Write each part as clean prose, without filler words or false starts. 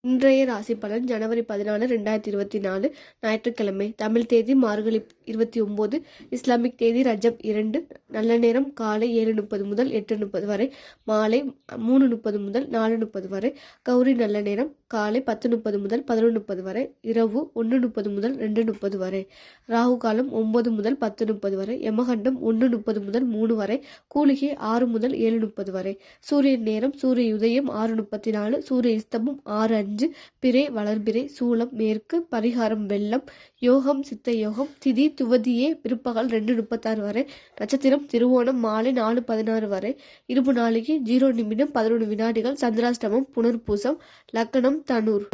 இன்றைய ராசி பலன் ஜனவரி 14, 2024 ஞாயிற்றுக்கிழமை. தமிழ் தேதி மார்கழி 29, இஸ்லாமிக் தேதி ரஜப் 2. நல்ல நேரம் காலை 7:30 முதல் 8:30 வரை, மாலை 3:30 முதல் 4:30 வரை. கௌரி நல்ல நேரம் காலை 10:30 முதல் 11:30 வரை, இரவு 1:30 முதல் 2:30 வரை. ராகு காலம் 9 முதல் 10:30 வரை, யமகண்டம் 1:30 முதல் 3 வரை, கூலிகை 6 முதல் 7:30 வரை. சூரியன் நேரம் சூரிய உதயம் 6:34, சூரிய இஸ்தமம் 6:05. பிறை வளர்பிறை, சூலம் மேற்கு, பரிகாரம் வெள்ளம், யோகம் சித்த யோகம், திதி துவதியே பிற்பகல் 2:36 வரை, நட்சத்திரம் திருவோணம் மாலை 4:16 வரை, இருப்பு நாளைக்கு 0 நிமிடம் 11 வினாடிகள், சந்திராஷ்டமம் புனர்பூசம், லக்னம் தனுர்.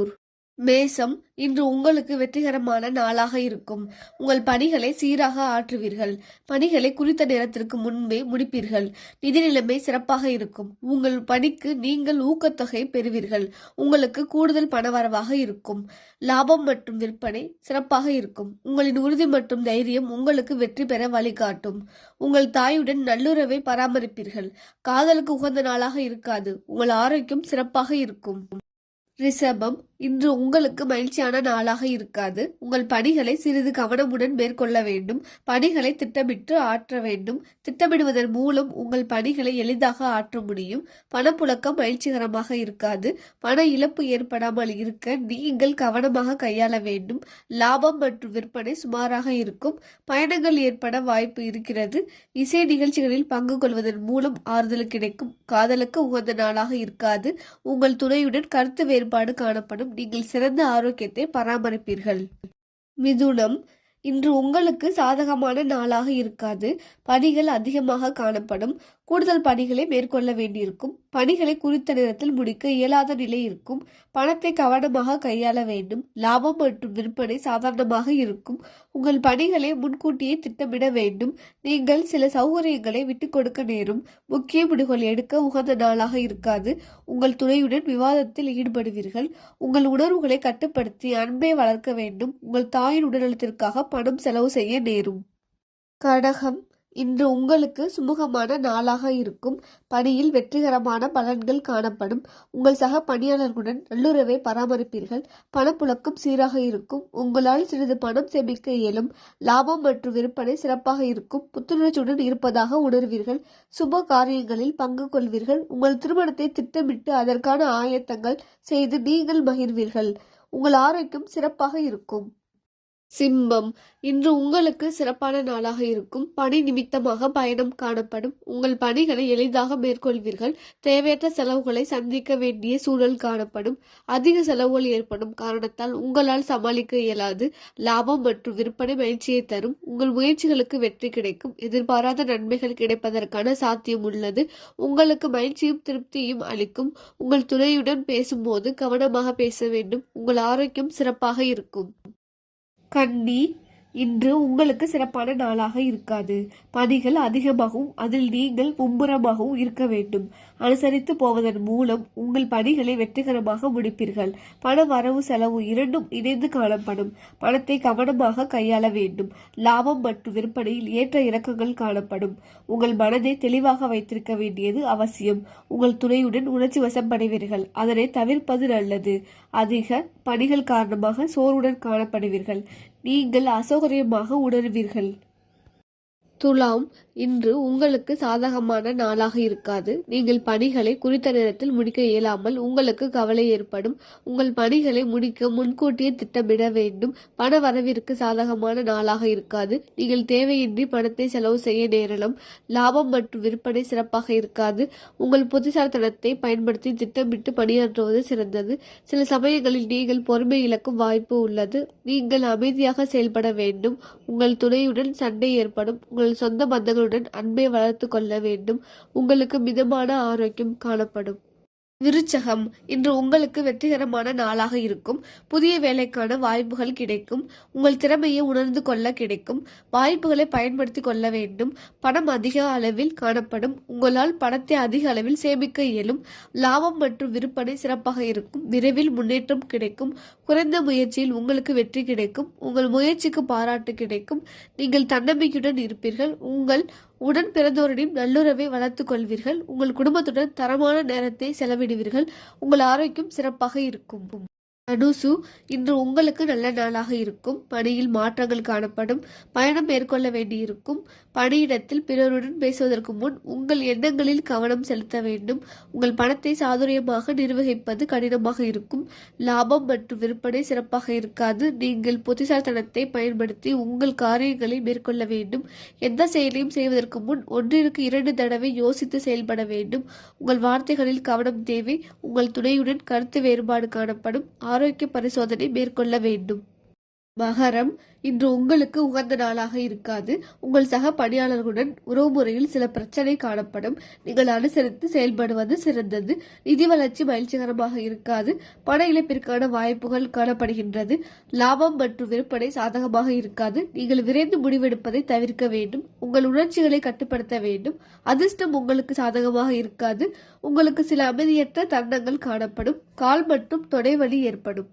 மேசம், இன்று உங்களுக்கு வெற்றிகரமான நாளாக இருக்கும். உங்கள் பணிகளை சீராக ஆற்றுவீர்கள். பணிகளை குறித்த நேரத்திற்கு முன்பே முடிப்பீர்கள். நிதி நிலைமை சிறப்பாக இருக்கும். உங்கள் பணிக்கு நீங்கள் ஊக்கத்தொகை பெறுவீர்கள். உங்களுக்கு கூடுதல் பணவரவாக இருக்கும். லாபம் மற்றும் விற்பனை சிறப்பாக இருக்கும். உங்களின் உறுதி மற்றும் தைரியம் உங்களுக்கு வெற்றி பெற வழிகாட்டும். உங்கள் தாயுடன் நல்லுறவை பராமரிப்பீர்கள். காதலுக்கு உகந்த நாளாக இருக்காது. உங்கள் ஆரோக்கியம் சிறப்பாக இருக்கும். ரிஷபம், இன்று உங்களுக்கு மகிழ்ச்சியான நாளாக இருக்காது. உங்கள் பணிகளை சிறிது கவனமுடன் மேற்கொள்ள வேண்டும். பணிகளை திட்டமிட்டு ஆற்ற வேண்டும். திட்டமிடுவதன் மூலம் உங்கள் பணிகளை எளிதாக ஆற்ற முடியும். பணப்புழக்கம் மகிழ்ச்சிகரமாக இருக்காது. பண இழப்பு ஏற்படாமல் இருக்க நீங்கள் கவனமாக கையாள வேண்டும். லாபம் மற்றும் விற்பனை சுமாராக இருக்கும். பயணங்கள் ஏற்பட வாய்ப்பு இருக்கிறது. இசை நிகழ்ச்சிகளில் பங்கு கொள்வதன் மூலம் ஆறுதல் கிடைக்கும். காதலுக்கு உகந்த நாளாக இருக்காது. உங்கள் துணையுடன் கருத்து வேறுபாடு காணப்படும். நீங்கள் சிறந்த ஆரோக்கியத்தை பராமரிப்பீர்கள். மிதுனம், இன்று உங்களுக்கு சாதகமான நாளாக இருக்காது. பணிகள் அதிகமாக காணப்படும். கூடுதல் பணிகளை மேற்கொள்ள வேண்டியிருக்கும். பணிகளை குறித்த நேரத்தில் முடிக்க இயலாத நிலை இருக்கும். பணத்தை கவனமாக கையாள வேண்டும். லாபம் மற்றும் விற்பனை சாதாரணமாக இருக்கும். உங்கள் பணிகளை முன்கூட்டியே திட்டமிட வேண்டும். நீங்கள் சில சௌகரியங்களை விட்டுக் கொடுக்க நேரும். முக்கிய முடிவுகள் எடுக்க உகந்த நாளாக இருக்காது. உங்கள் துணையுடன் விவாதத்தில் ஈடுபடுவீர்கள். உங்கள் உணர்வுகளை கட்டுப்படுத்தி அன்பை வளர்க்க வேண்டும். உங்கள் தாயின் உடல்நலத்திற்காக பணம் செலவு செய்ய நேரும். கடகம், இன்று உங்களுக்கு சுமூகமான நாளாக இருக்கும். பணியில் வெற்றிகரமான பலன்கள் காணப்படும். உங்கள் சக பணியாளர்களுடன் நல்லுறவை பராமரிப்பீர்கள். பணப்புழக்கம் சீராக இருக்கும். உங்களால் சிறிது பணம் சேமிக்க இயலும். லாபம் மற்றும் விற்பனை சிறப்பாக இருக்கும். புத்துணர்ச்சியுடன் இருப்பதாக உணர்வீர்கள். சுப காரியங்களில் பங்கு கொள்வீர்கள். உங்கள் திருமணத்தை திட்டமிட்டு அதற்கான ஆயத்தங்கள் செய்து நீங்கள் மகிழ்வீர்கள். உங்கள் ஆரோக்கியம் சிறப்பாக இருக்கும். சிம்மம், இன்று உங்களுக்கு சிறப்பான நாளாக இருக்கும். பணி நிமித்தமாக பயணம் காணப்படும். உங்கள் பணிகளை எளிதாக மேற்கொள்வீர்கள். தேவையற்ற செலவுகளை சந்திக்க வேண்டிய சூழல் காணப்படும். அதிக செலவுகள் ஏற்படும் காரணத்தால் உங்களால் சமாளிக்க இயலாது. லாபம் மற்றும் விற்பனை மகிழ்ச்சியை தரும். உங்கள் முயற்சிகளுக்கு வெற்றி கிடைக்கும். எதிர்பாராத நன்மைகள் கிடைப்பதற்கான சாத்தியம் உள்ளது. உங்களுக்கு மகிழ்ச்சியும் திருப்தியும் அளிக்கும். உங்கள் துணையுடன் பேசும்போது கவனமாக பேச வேண்டும். உங்கள் ஆரோக்கியம் சிறப்பாக இருக்கும். கன்னி, இன்று உங்களுக்கு சிறப்பான நாளாக இருக்காது. பணிகள் அதிகமாகவும் அதில் நீங்கள் மும்முரமாகவும் இருக்க வேண்டும். அனுசரித்து போவதன் மூலம் உங்கள் பணிகளை வெற்றிகரமாக முடிப்பீர்கள். பண வரவு செலவு இரண்டும் இணைந்து காணப்படும். பணத்தை கவனமாக கையாள வேண்டும். லாபம் மற்றும் விற்பனையில் ஏற்ற இறக்கங்கள் காணப்படும். உங்கள் மனதை தெளிவாக வைத்திருக்க வேண்டியது அவசியம். உங்கள் துணையுடன் உணர்ச்சி வசப்படுவீர்கள். அதனை தவிர்ப்பது நல்லது. அதிக பணிகள் காரணமாக சோர்வுடன் காணப்படுவீர்கள். நீங்கள் அசௌகரியமாக உணர்வீர்கள். துலாம், இன்று உங்களுக்கு சாதகமான நாளாக இருக்காது. நீங்கள் பணிகளை குறித்த நேரத்தில் முடிக்க இயலாமல் உங்களுக்கு கவலை ஏற்படும். உங்கள் பணிகளை முடிக்க முன்கூட்டியே திட்டமிட வேண்டும். பண வரவிற்கு சாதகமான நாளாக இருக்காது. நீங்கள் தேவையின்றி பணத்தை செலவு செய்ய நேரலாம். லாபம் மற்றும் விற்பனை சிறப்பாக இருக்காது. உங்கள் புத்திசாலித்தனத்தை பயன்படுத்தி திட்டமிட்டு பணியாற்றுவது சிறந்தது. சில சமயங்களில் நீங்கள் பொறுமை இழக்கும் வாய்ப்பு உள்ளது. நீங்கள் அமைதியாக செயல்பட வேண்டும். உங்கள் துணையுடன் சண்டை ஏற்படும். உங்கள் சொந்த பந்தங்களுடன் அன்பை வளர்த்து கொள்ள வேண்டும். உங்களுக்கு மிதமான ஆரோக்கியம் காணப்படும். விருச்சகம், இன்று உங்களுக்கு வெற்றிகரமான நாளாக இருக்கும். புதிய வேலைக்கான வாய்ப்புகள் கிடைக்கும். உங்கள் திறமையை உணர்ந்து கொள்ள கிடைக்கும். வாய்ப்புகளை பயன்படுத்தி கொள்ள வேண்டும். பணம் அதிக அளவில் காணப்படும். உங்களால் பணத்தை அதிக அளவில் சேமிக்க இயலும். லாபம் மற்றும் விற்பனை சிறப்பாக இருக்கும். விரைவில் முன்னேற்றம் கிடைக்கும். குறைந்த முயற்சியில் உங்களுக்கு வெற்றி கிடைக்கும். உங்கள் முயற்சிக்கு பாராட்டு கிடைக்கும். நீங்கள் தன்னம்பிக்கையுடன் இருப்பீர்கள். உங்கள் உடன் பிறந்தோரிடம் நல்லுறவை வளர்த்துக் கொள்வீர்கள். உங்கள் குடும்பத்துடன் தரமான நேரத்தை செலவிடுவீர்கள். உங்கள் ஆரோக்கியம் சிறப்பாக இருக்கும். தனுசு, இன்று உங்களுக்கு நல்ல நாளாக இருக்கும். பணியில் மாற்றங்கள் காணப்படும். பயணம் மேற்கொள்ள வேண்டியிருக்கும். பணியிடத்தில் பிறருடன் பேசுவதற்கு முன் உங்கள் எண்ணங்களில் கவனம் செலுத்த வேண்டும். உங்கள் பணத்தை சாதுரியமாக நிர்வகிப்பது கடினமாக இருக்கும். லாபம் மற்றும் விற்பனை சிறப்பாக இருக்காது. நீங்கள் புத்திசாலித்தனத்தை பயன்படுத்தி உங்கள் காரியங்களை மேற்கொள்ள வேண்டும். எந்த செயலையும் செய்வதற்கு முன் 1-2 தடவை யோசித்து செயல்பட வேண்டும். உங்கள் வார்த்தைகளில் கவனம் தேவை. உங்கள் துணையுடன் கருத்து வேறுபாடு காணப்படும். ஆரோக்கிய பரிசோதனை மேற்கொள்ள வேண்டும். மகரம், இன்று உங்களுக்கு உகந்த நாளாக இருக்காது. உங்கள் சக பணியாளர்களுடன் உறவுமுறையில் சில பிரச்சனை காணப்படும். நீங்கள் அனுசரித்து செயல்படுவது சிறந்தது. நிதி வளர்ச்சி மகிழ்ச்சிகரமாக இருக்காது. பண இழப்பிற்கான வாய்ப்புகள் காணப்படுகின்றது. லாபம் மற்றும் விற்பனை சாதகமாக இருக்காது. நீங்கள் விரைந்து முடிவெடுப்பதை தவிர்க்க வேண்டும். உங்கள் உணர்ச்சிகளை கட்டுப்படுத்த வேண்டும். அதிர்ஷ்டம் உங்களுக்கு சாதகமாக இருக்காது. உங்களுக்கு சில அமைதியற்ற தருணங்கள் காணப்படும். கால் மற்றும் தொடை வலி ஏற்படும்.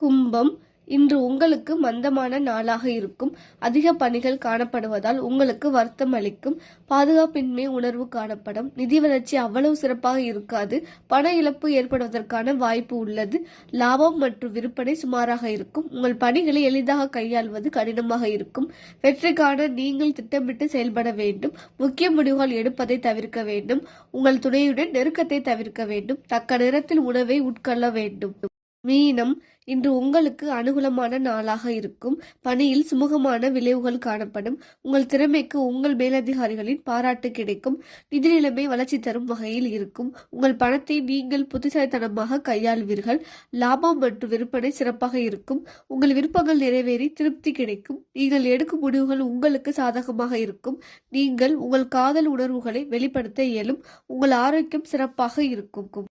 கும்பம், இன்று உங்களுக்கு மந்தமான நாளாக இருக்கும். அதிக பணிகள் காணப்படுவதால் உங்களுக்கு வருத்தம் அளிக்கும். பாதுகாப்பின்மை உணர்வு காணப்படும். நிதி வளர்ச்சி அவ்வளவு சிறப்பாக இருக்காது. பண இழப்பு ஏற்படுவதற்கான வாய்ப்பு உள்ளது. லாபம் மற்றும் விற்பனை சுமாராக இருக்கும். உங்கள் பணிகளை எளிதாக கையாள்வது கடினமாக இருக்கும். வெற்றிக்கான நீங்கள் திட்டமிட்டு செயல்பட வேண்டும். முக்கிய முடிவுகள் எடுப்பதை தவிர்க்க வேண்டும். உங்கள் துணையுடன் நெருக்கத்தை தவிர்க்க வேண்டும். தக்க நேரத்தில் உணவை உட்கொள்ள வேண்டும். மீனம், இன்று உங்களுக்கு அனுகூலமான நாளாக இருக்கும். பணியில் சுமூகமான விளைவுகள் காணப்படும். உங்கள் திறமைக்கு உங்கள் மேலதிகாரிகளின் பாராட்டு கிடைக்கும். நிதி நிலைமை வளர்ச்சி தரும் வகையில் இருக்கும். உங்கள் பணத்தை நீங்கள் புத்திசாலித்தனமாக கையாள்வீர்கள். லாபம் மற்றும் விற்பனை சிறப்பாக இருக்கும். உங்கள் விருப்பங்கள் நிறைவேறி திருப்தி கிடைக்கும். நீங்கள் எடுக்கும் முடிவுகள் உங்களுக்கு சாதகமாக இருக்கும். நீங்கள் உங்கள் காதல் உணர்வுகளை வெளிப்படுத்த இயலும். உங்கள் ஆரோக்கியம் சிறப்பாக இருக்கும்.